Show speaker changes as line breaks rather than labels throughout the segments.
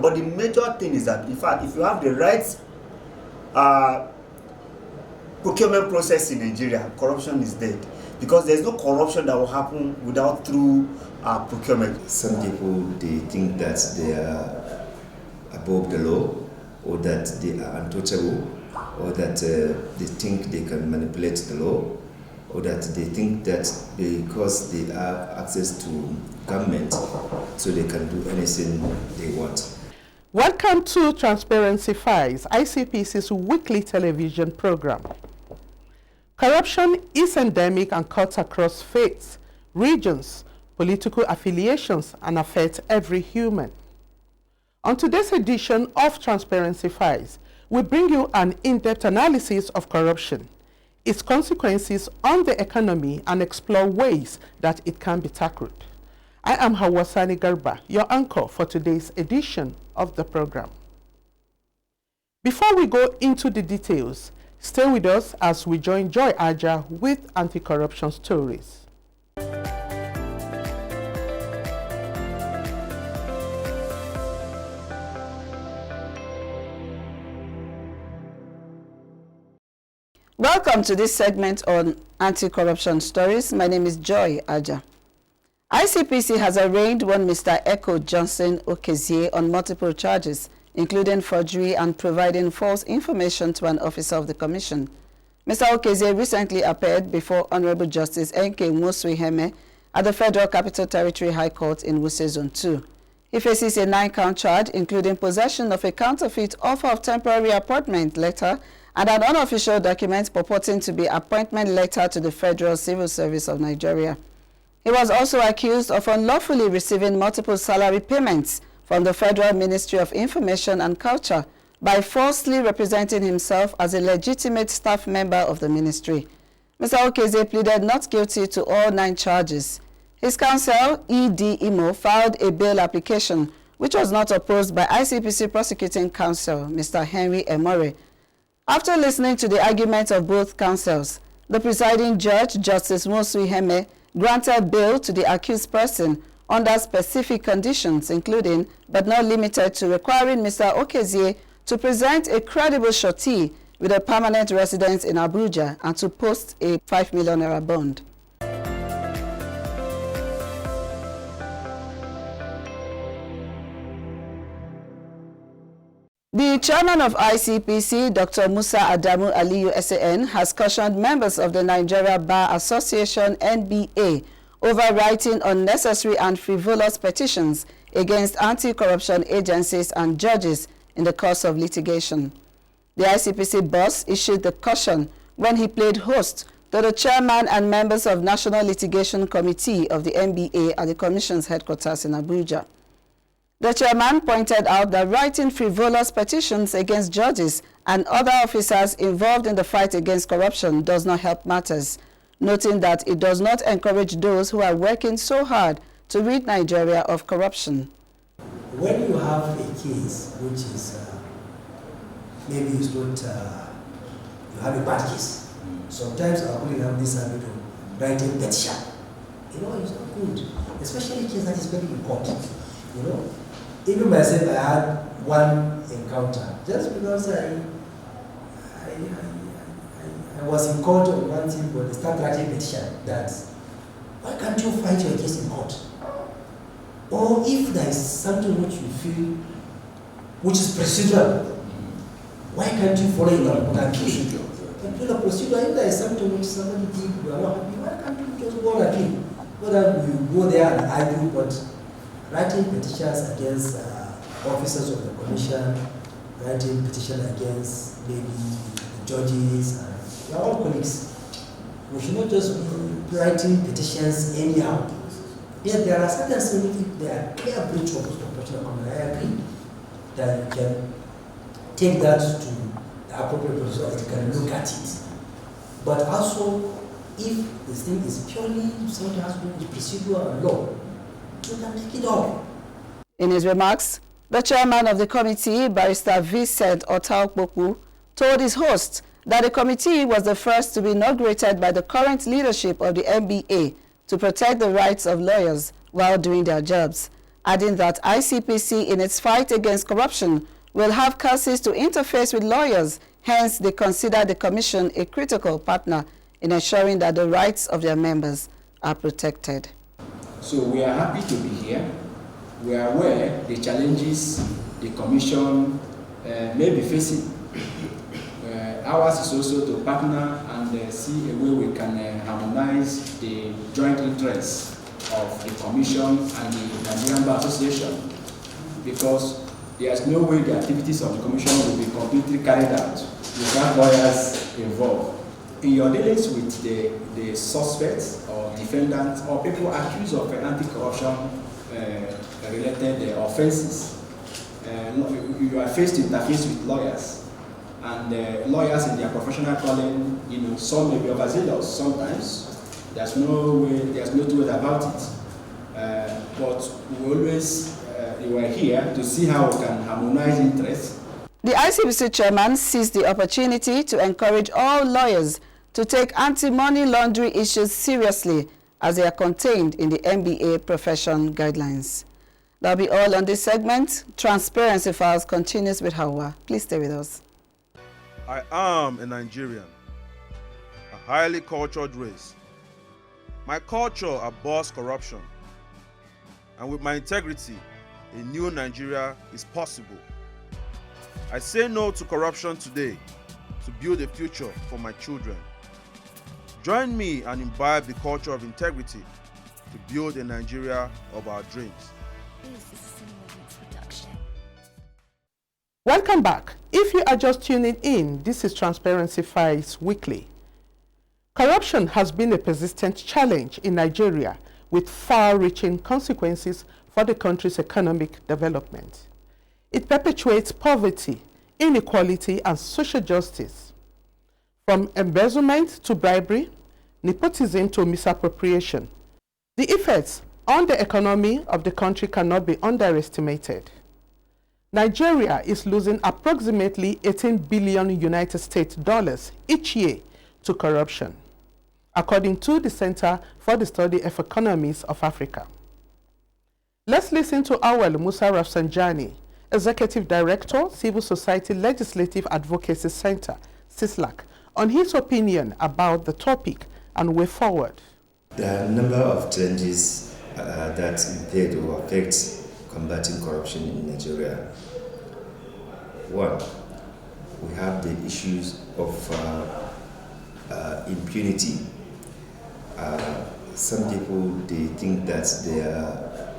But the major thing is that, in fact, if you have the right procurement process in Nigeria, corruption is dead. Because there's no corruption that will happen without through procurement.
Some people, they think that they are above the law, or that they are untouchable, or that they think they can manipulate the law, or that they think that because they have access to government, so they can do anything they want.
Welcome to Transparency Files, ICPC's weekly television program. Corruption is endemic and cuts across faiths, regions, political affiliations, and affects every human. On today's edition of Transparency Files, we bring you an in-depth analysis of corruption, its consequences on the economy, and explore ways that it can be tackled. I am Hawasani Garba, your anchor for today's edition of the program. Before we go into the details, stay with us as we join Joy Aja with anti-corruption stories.
Welcome to this segment on anti-corruption stories. My name is Joy Aja. ICPC has arraigned one Mr. Echo Johnson Okezie on multiple charges, including forgery and providing false information to an officer of the Commission. Mr. Okezie recently appeared before Honorable Justice N.K. Nwosui-Heme at the Federal Capital Territory High Court in Wuse Zone 2. He faces a 9-count charge, including possession of a counterfeit offer of temporary appointment letter and an unofficial document purporting to be appointment letter to the Federal Civil Service of Nigeria. He was also accused of unlawfully receiving multiple salary payments from the Federal Ministry of Information and Culture by falsely representing himself as a legitimate staff member of the ministry. Mr. Okezie pleaded not guilty to all 9 charges. His counsel, E.D. Imo, filed a bail application, which was not opposed by ICPC prosecuting counsel, Mr. Henry Emore. After listening to the arguments of both counsels, the presiding judge, Justice Nwosui-Heme, granted bail to the accused person under specific conditions, including, but not limited to, requiring Mr. Okezie to present a credible surety with a permanent residence in Abuja and to post a 5 million naira bond. The chairman of ICPC, Dr. Musa Adamu Aliyu SAN, has cautioned members of the Nigeria Bar Association NBA over writing unnecessary and frivolous petitions against anti-corruption agencies and judges in the course of litigation. The ICPC boss issued the caution when he played host to the chairman and members of National Litigation Committee of the NBA at the Commission's headquarters in Abuja. The chairman pointed out that writing frivolous petitions against judges and other officers involved in the fight against corruption does not help matters, noting that it does not encourage those who are working so hard to rid Nigeria of corruption.
When you have a case which is, maybe it's not, you have a bad case, sometimes our colleagues have this habit of writing petition. You know, it's not good, especially a case that is very important, you know. Even myself, I had one encounter, just because I was in court on one thing, but they start writing petition that, why can't you fight your case in court? Or if there is something which you feel, which is procedural, why can't you follow it up and appeal? Appeal a procedure. If there is something which somebody did, you are not happy, why can't you just go and appeal? Whether you go there and argue, but writing petitions against officers of the commission, writing petitions against maybe the judges, we are all colleagues. We should not just be writing petitions anyhow. Yes, there are certain things, if they are clear breach of the professional command, I agree that you can take that to the appropriate procedure and you can look at it. But also, if the thing is purely something has to do with procedural and law, you can take it off.
In his remarks, the chairman of the committee, Barrister Vincent Otaokpoku, told his host that the committee was the first to be inaugurated by the current leadership of the NBA to protect the rights of lawyers while doing their jobs. adding that ICPC in its fight against corruption will have cases to interface with lawyers. Hence, they consider the Commission a critical partner in ensuring that the rights of their members are protected.
So we are happy to be here. We are aware the challenges the Commission may be facing. Ours is also to partner and see a way we can harmonize the joint interests of the Commission and the Nigerian Bar Association, because there is no way the activities of the Commission will be completely carried out without lawyers involved. In your dealings with the suspects or defendants or people accused of anti-corruption related offenses, you are faced to interface with lawyers. And lawyers in their professional calling, some may be overzealous sometimes. There's no two ways about it. But we were here to see how we can harmonize interests.
The ICPC chairman seized the opportunity to encourage all lawyers to take anti-money laundering issues seriously as they are contained in the MBA profession guidelines. That'll be all on this segment. Transparency Files continues with Hawa. Please stay with us.
I am a Nigerian, a highly cultured race. My culture abhors corruption, and with my integrity, a new Nigeria is possible. I say no to corruption today to build a future for my children. Join me and imbibe the culture of integrity to build a Nigeria of our dreams.
Welcome back. If you are just tuning in, this is Transparency Files Weekly. Corruption has been a persistent challenge in Nigeria with far-reaching consequences for the country's economic development. It perpetuates poverty, inequality, and social justice. From embezzlement to bribery, nepotism to misappropriation, the effects on the economy of the country cannot be underestimated. Nigeria is losing approximately 18 billion United States dollars each year to corruption, according to the Center for the Study of Economies of Africa. Let's listen to Awal Musa Rafsanjani, Executive Director, Civil Society Legislative Advocacy Center, CISLAC, on his opinion about the topic and way forward.
There are a number of challenges that impact or affect combating corruption in Nigeria. One, we have the issues of impunity. Some people, they think that they are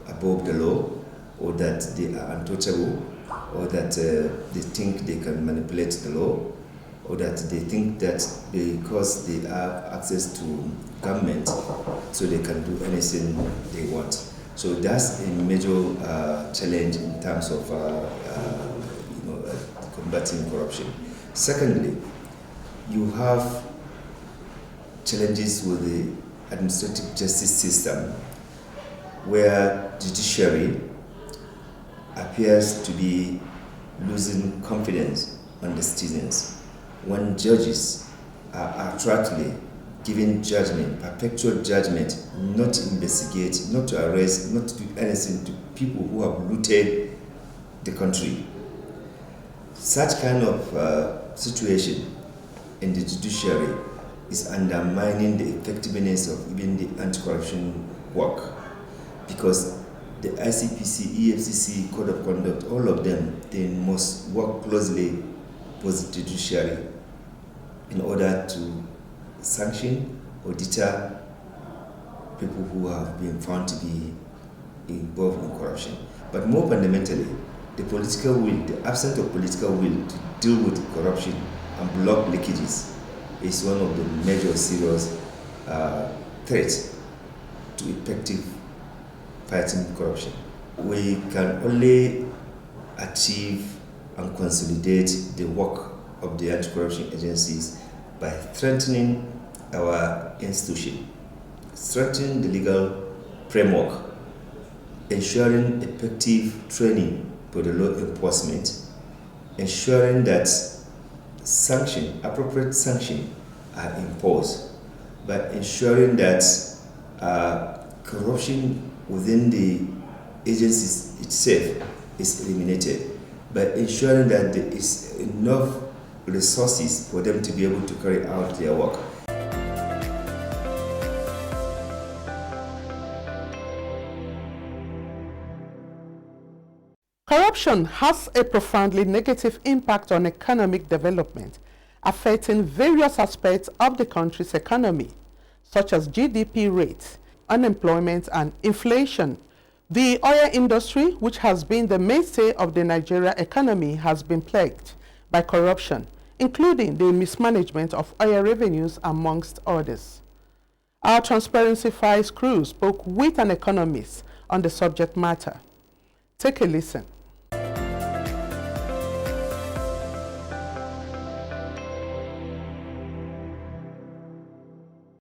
above the law, or that they are untouchable, or that they think they can manipulate the law, or that they think that because they have access to government, so they can do anything they want. So that's a major challenge in terms of combating corruption. Secondly, you have challenges with the administrative justice system, where judiciary appears to be losing confidence on the citizens. When judges are arbitrarily giving judgment, perpetual judgment, not to investigate, not to arrest, not to do anything to people who have looted the country. Such kind of situation in the judiciary is undermining the effectiveness of even the anti-corruption work, because the ICPC, EFCC, Code of Conduct, all of them, they must work closely with the judiciary in order to sanction or deter people who have been found to be involved in corruption. But more fundamentally, the political will, the absence of political will to deal with corruption and block leakages is one of the major serious threats to effective fighting corruption. We can only achieve and consolidate the work of the anti-corruption agencies by strengthening our institution, strengthening the legal framework, ensuring effective training for the law enforcement, ensuring that appropriate sanctions are imposed, by ensuring that corruption within the agencies itself is eliminated by ensuring that there is enough resources for them to be able to carry out their work.
Corruption has a profoundly negative impact on economic development, affecting various aspects of the country's economy, such as GDP rates, unemployment, and inflation. The oil industry, which has been the mainstay of the Nigeria economy, has been plagued by corruption, including the mismanagement of oil revenues, amongst others. Our Transparency Files crew spoke with an economist on the subject matter. Take a listen.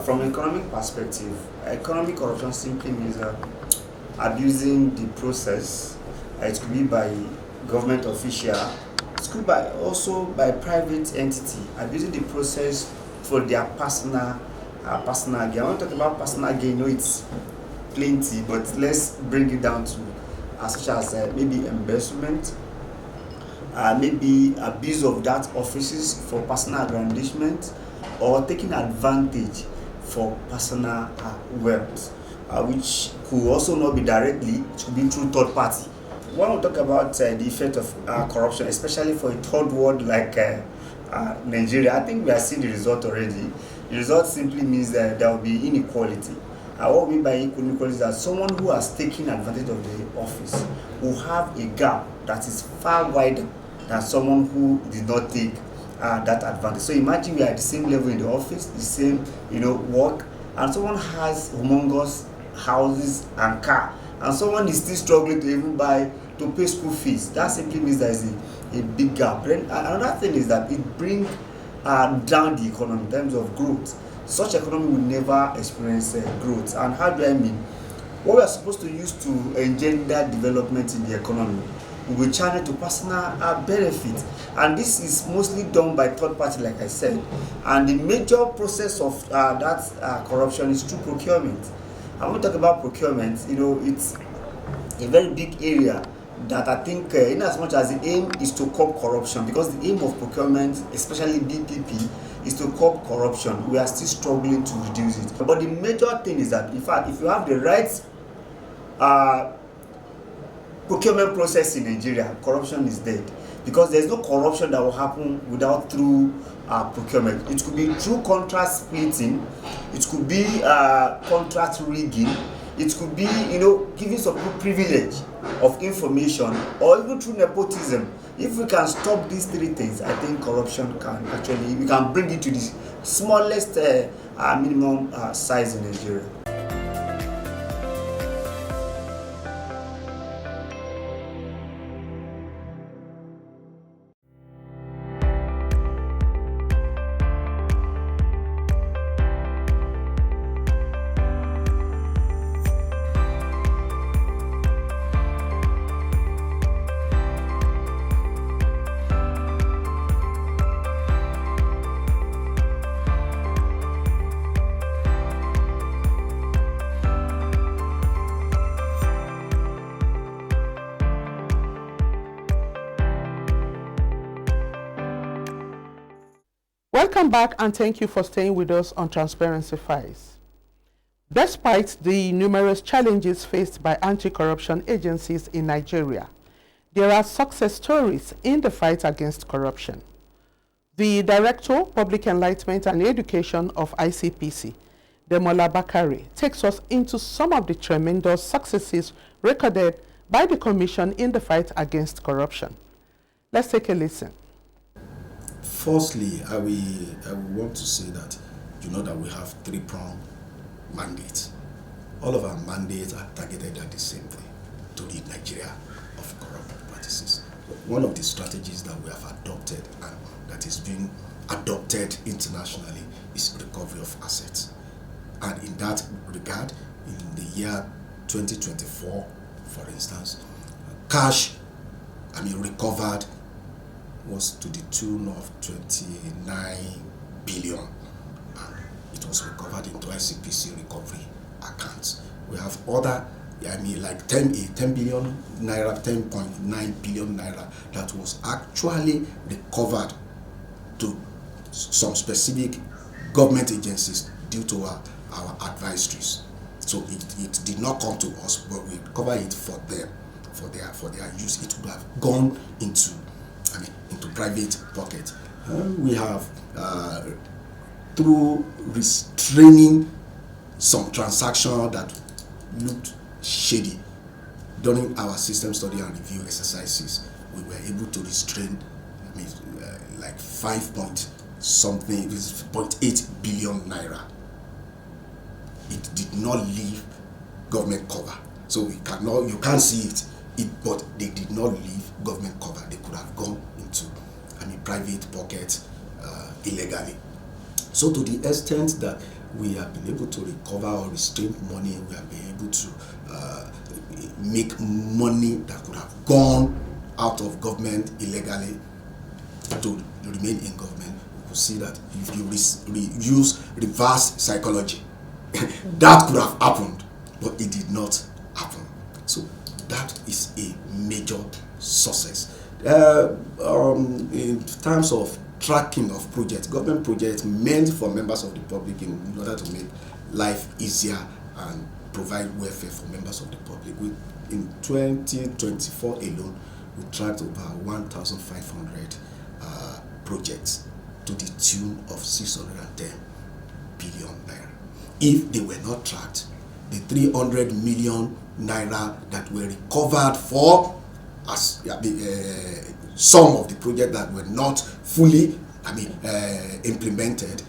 From an economic perspective, economic corruption simply means abusing the process. It could be by government official, it could be also by private entity, abusing the process for their personal gain. I want to talk about personal gain. No, it's plenty, but let's bring it down to such as maybe embezzlement, maybe abuse of that offices for personal aggrandizement, or taking advantage for personal wealth, which could also not be directly, it could be through third party. When we talk about the effect of corruption, especially for a third world like Nigeria, I think we are seeing the result already. The result simply means that there will be inequality. What we mean by inequality is that someone who has taken advantage of the office will have a gap that is far wider than someone who did not take that advantage. So imagine we are at the same level in the office, the same work, and someone has humongous houses and car, and someone is still struggling to even to pay school fees. That simply means there is a big gap. Then another thing is that it brings down the economy in terms of growth. Such economy will never experience growth. And how do I mean? What we are supposed to use to engender development in the economy, we will channel to personal benefit, and this is mostly done by third party, like I said. And the major process of that corruption is through procurement. I want to talk about procurement. It's a very big area that I think, in as much as the aim is to curb corruption, because the aim of procurement, especially BPP, is to curb corruption, we are still struggling to reduce it. But the major thing is that, in fact, if you have the right procurement process in Nigeria, corruption is dead, because there's no corruption that will happen without through procurement. It could be through contract splitting, it could be contract rigging, it could be giving some privilege of information, or even through nepotism. If we can stop these three things, I think corruption we can bring it to the smallest minimum size in Nigeria.
Welcome back, and thank you for staying with us on Transparency Files. Despite the numerous challenges faced by anti-corruption agencies in Nigeria, there are success stories in the fight against corruption. The Director, Public Enlightenment and Education of ICPC, Demola Bakare, takes us into some of the tremendous successes recorded by the Commission in the fight against corruption. Let's take a listen.
Firstly, I will want to say that that we have three-pronged mandates. All of our mandates are targeted at the same thing, to rid Nigeria of corrupt practices. One of the strategies that we have adopted and that is being adopted internationally is recovery of assets. And in that regard, in the year 2024, for instance, cash recovered was to the tune of 29 billion. And it was recovered into ICPC recovery accounts. We have other I mean, like 10 billion naira, 10.9 billion naira that was actually recovered to some specific government agencies due to our advisories. So it did not come to us, but we covered it for them, for their use. It would have gone into private pocket. We have through restraining some transaction that looked shady during our system study and review exercises. We were able to restrain, like 5.8 billion naira. It did not leave government cover, so you can't see it. But they did not leave government cover. They could have gone into private pocket illegally. So to the extent that we have been able to recover or restrain money, we have been able to make money that could have gone out of government illegally to remain in government. You will see that if you use reverse psychology, that could have happened, but it did not happen. So that is a major success. In terms of tracking of projects, government projects meant for members of the public in order to make life easier and provide welfare for members of the public. In 2024 alone, we tracked over 1,500 projects to the tune of 610 billion naira. If they were not tracked, the 300 million naira that were recovered for as some of the projects that were not fully implemented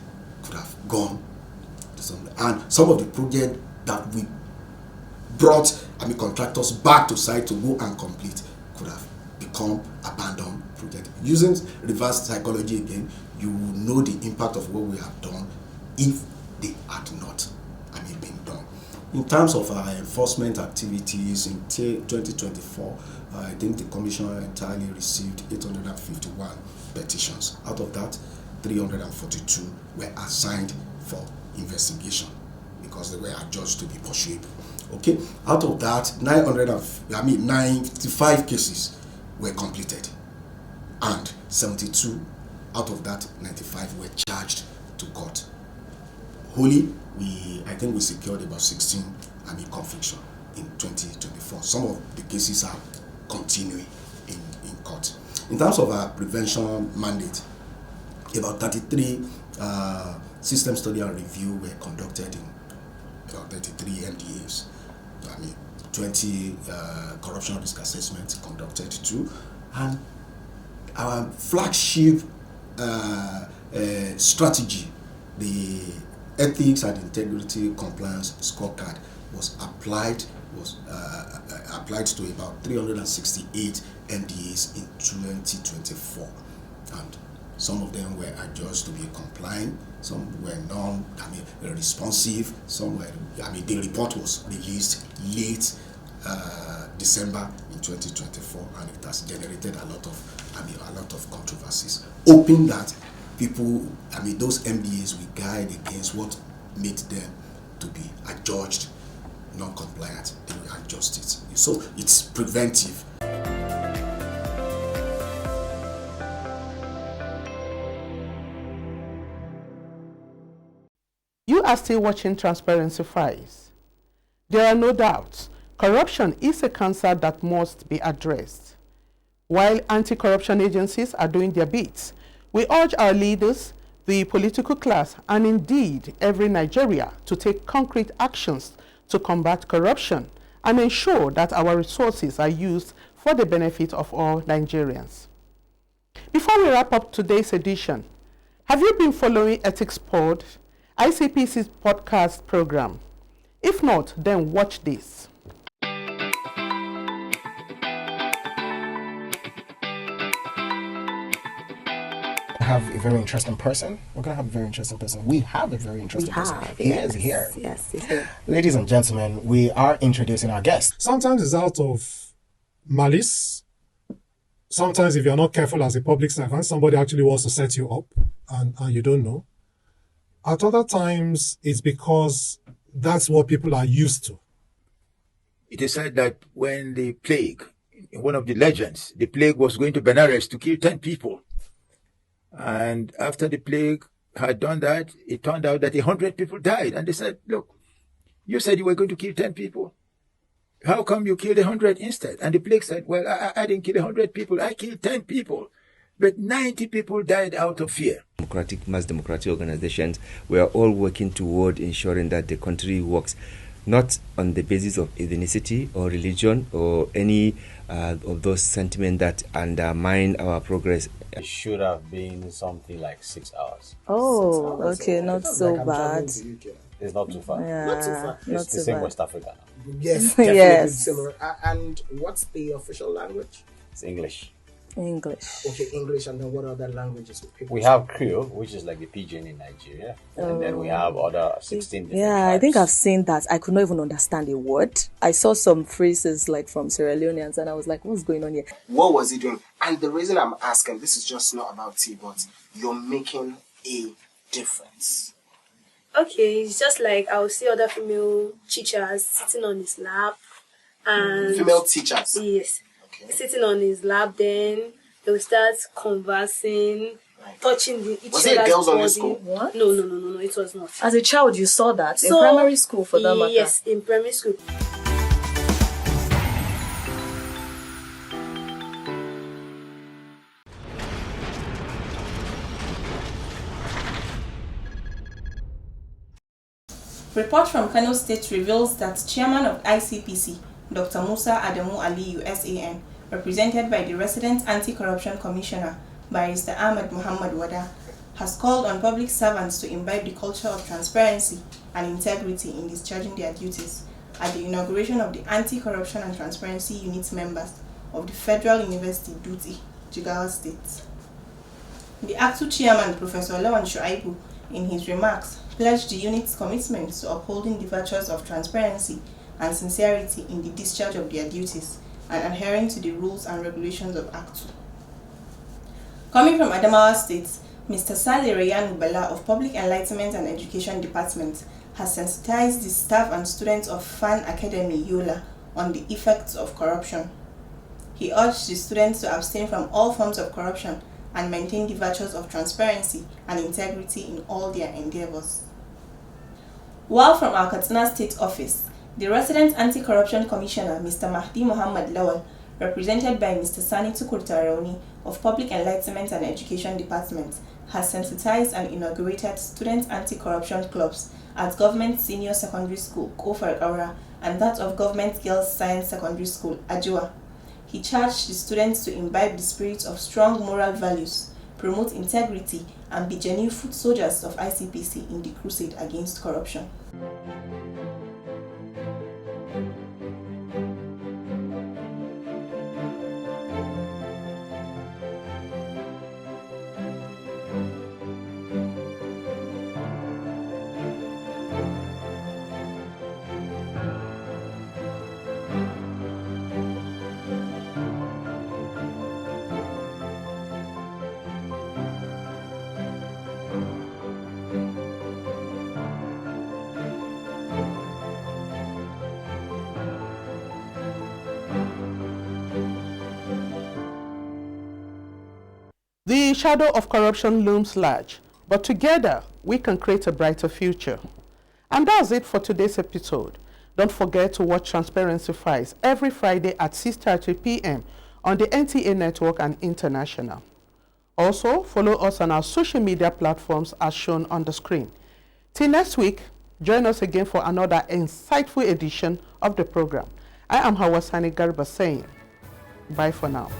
could have gone to some, and some of the projects that we brought contractors back to site to go and complete could have become abandoned projects. Using reverse psychology again, you will know the impact of what we have done if they had not been done. In terms of our enforcement activities in 2024, I think the Commission entirely received 851 petitions. Out of that, 342 were assigned for investigation because they were adjudged to be pursuable. Okay, out of that, 95 cases were completed, and 72 out of that 95 were charged to court. Wholly, I think we secured about 16 conviction in 2024. Some of the cases are continuing in court. In terms of our prevention mandate, about 33 system study and review were conducted in about 33 MDAs. 20 corruption risk assessments conducted too, and our flagship strategy, the ethics and integrity compliance scorecard, was applied to about 368 MDAs in 2024, and some of them were adjudged to be compliant, some were responsive, some were, the report was released late December in 2024, and it has generated a lot of controversies. Hoping that people, those MDAs will guide against what made them to be adjudged non-compliant. They will adjust it. So it's preventive.
You are still watching Transparency Files. There are no doubts, corruption is a cancer that must be addressed. While anti-corruption agencies are doing their bits, we urge our leaders, the political class, and indeed every Nigeria to take concrete actions to combat corruption and ensure that our resources are used for the benefit of all Nigerians. Before we wrap up today's edition, have you been following Ethics Pod, ICPC's podcast program? If not, then watch this.
Have a very interesting person. We're going to have a very interesting person. We have a very interesting person. He is here.
Yes, he's here.
Ladies and gentlemen, we are introducing our guest.
Sometimes it's out of malice. Sometimes if you're not careful as a public servant, somebody actually wants to set you up and you don't know. At other times, it's because that's what people are used to.
it is said that when the plague, in one of the legends, the plague was going to Benares to kill 10 people. And after the plague had done that, it turned out that 100 people died. And they said, look, you said you were going to kill 10 people. How come you killed 100 instead? And the plague said, well, I didn't kill 100 people. I killed 10 people. But 90 people died out of fear.
Mass democratic organizations, we are all working toward ensuring that the country works not on the basis of ethnicity or religion or any of those sentiments that undermine our progress.
It should have been something like 6 hours.
Oh, okay, not so bad.
It's not too far.
Yeah,
not too far.
It's the same West Africa now.
Yes, definitely
Yes.
similar. And what's the official language?
It's English.
English.
Okay, English, and then what other languages would people
We
speak?
have Creole, which is like the pidgin in Nigeria, and then we have other 16 different
Yeah, I think
tribes.
I've seen that. I could not even understand a word. I saw some phrases like from Sierra Leoneans, and I was like, what's going on here?
What was he doing? And the reason I'm asking, this is just not about tea, but you're making a difference.
Okay, it's just like I'll see other female teachers sitting on his lap, and
Female teachers?
Yes, sitting on his lap. Then they will start conversing, touching each
Was it
other's
girls on
body.
the school?
What?
No, it was not.
As a child, you saw that in primary school, for that matter.
Yes, in primary school.
Report from Kano State reveals that Chairman of ICPC, Dr. Musa Adamu Aliyu SAN, represented by the Resident Anti-Corruption Commissioner, Barrister Ahmed Muhammad Wada, has called on public servants to imbibe the culture of transparency and integrity in discharging their duties at the inauguration of the Anti-Corruption and Transparency Unit members of the Federal University Duty, Jigawa State. The ACTU Chairman, Professor Lawan Shuaibu, in his remarks, pledged the unit's commitment to upholding the virtues of transparency and sincerity in the discharge of their duties and adhering to the rules and regulations of ACTU. Coming from Adamawa State, Mr. Saleh Rayan Ubala of Public Enlightenment and Education Department has sensitized the staff and students of FAN Academy Yola on the effects of corruption. He urged the students to abstain from all forms of corruption and maintain the virtues of transparency and integrity in all their endeavors. While from our Katsina State Office, the Resident Anti-Corruption Commissioner, Mr. Mahdi Muhammad Lawal, represented by Mr. Sani Tukur Taraoni of Public Enlightenment and Education Department, has sensitized and inaugurated student anti-corruption clubs at Government Senior Secondary School, Kofar Aura, and that of Government Girls Science Secondary School, Ajua. He charged the students to imbibe the spirit of strong moral values, promote integrity, and be genuine foot soldiers of ICPC in the crusade against corruption.
The shadow of corruption looms large, but together we can create a brighter future. And that's it for today's episode. Don't forget to watch Transparency Files every Friday at 6:30 p.m. on the NTA Network and International. Also, follow us on our social media platforms as shown on the screen. Till next week, join us again for another insightful edition of the program. I am Hawasani Garba saying, bye for now.